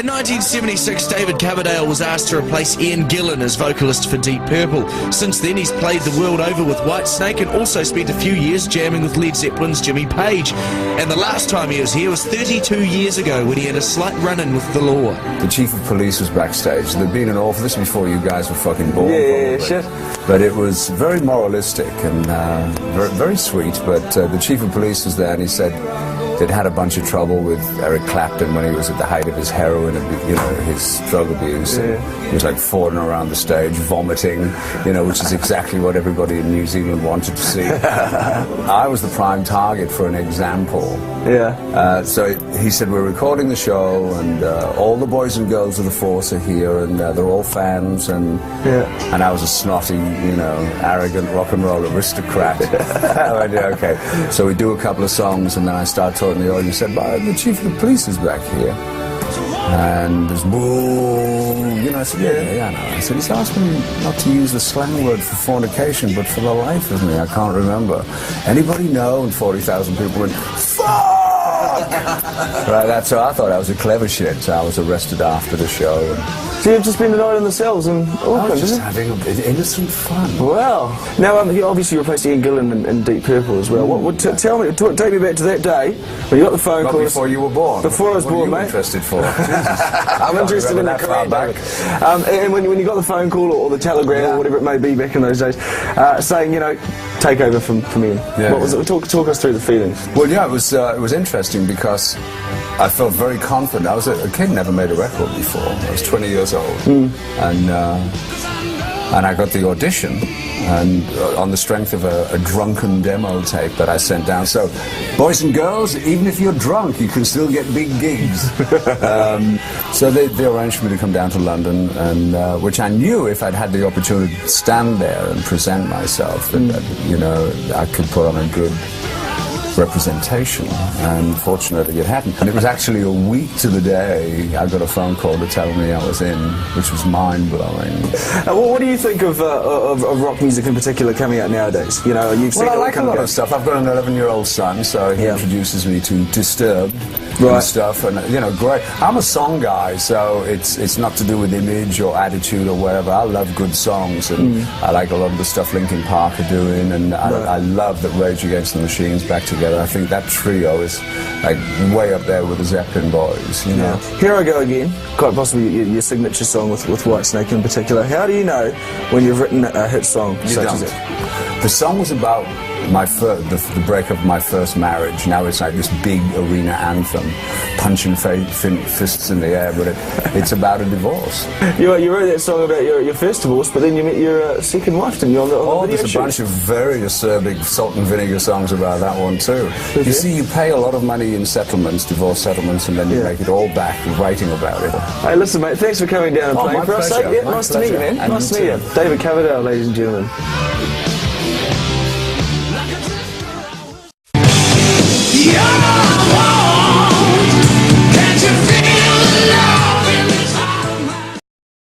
In 1976, David Coverdale was asked to replace Ian Gillan as vocalist for Deep Purple. Since then, he's played the world over with Whitesnake and also spent a few years jamming with Led Zeppelin's Jimmy Page. And the last time he was here was 32 years ago when he had a slight run-in with the law. The chief of police was backstage. There'd been an awful, this before you guys were fucking born. Yeah, shit. But it was very moralistic and very, very sweet. But the chief of police was there and he said they'd had a bunch of trouble with Eric Clapton when he was at the height of his heroin and, you know, his drug abuse. Yeah. He was like falling around the stage, vomiting, you know, which is exactly what everybody in New Zealand wanted to see. I was the prime target for an example. Yeah. So he said, we're recording the show and all the boys and girls of the force are here and they're all fans and I was a snotty, you know, arrogant rock and roll aristocrat. I went, yeah, okay. So we do a couple of songs and then I start talking to the audience. He said, the chief of the police is back here. And there's boo, you know, I said, yeah, I know. I said, he's asked me not to use the slang word for fornication, but for the life of me, I can't remember. Anybody know? And 40,000 people went, fuck! Right, that's so I thought I was a clever shit, so I was arrested after the show. So you've just been the night in the cells in Auckland, I was just having innocent fun. Wow. Now, obviously you replaced Ian Gillan in Deep Purple as well. Tell me, take me back to that day when you got the phone call. Before you were born. Before I was born, mate. What are you interested for? I'm interested in that career back. And when you got the phone call or the telegram or whatever it may be back in those days, saying, you know, take over from Ian. Yeah, what was it? Talk us through the feelings. Well, yeah, it was interesting because I felt very confident. I was a kid, never made a record before. I was 20 years old, and I got the audition, and on the strength of a drunken demo tape that I sent down. So, boys and girls, even if you're drunk, you can still get big gigs. So they arranged for me to come down to London, and which I knew if I'd had the opportunity to stand there and present myself, that you know, I could put on a good representation, and fortunately it happened. And it was actually a week to the day I got a phone call to tell me I was in, which was mind-blowing. Well, what do you think of rock music in particular coming out nowadays? You know, you've seen I like a lot of stuff. I've got an 11-year-old son, so he introduces me to Disturbed and stuff, and you know, great. I'm a song guy, so it's not to do with image or attitude or whatever. I love good songs, and I like a lot of the stuff Linkin Park are doing, and I love that Rage Against the Machine's back together. I think that trio is like way up there with the Zeppelin boys, you know. Here I Go Again, quite possibly your signature song with Whitesnake in particular. How do you know when you've written a hit song such as it? The song was about the breakup of my first marriage. Now it's like this big arena anthem, punching fists in the air, but it's about a divorce. You wrote that song about your first divorce, but then you met your second wife, didn't you, on the video there's a bunch of very acerbic salt and vinegar songs about that one too. You see, you pay a lot of money in settlements, divorce settlements, and then you make it all back writing about it. Hey, listen, mate, thanks for coming down and playing for us. Nice to meet you, man. Nice to meet you. David Coverdale, ladies and gentlemen. Yeah!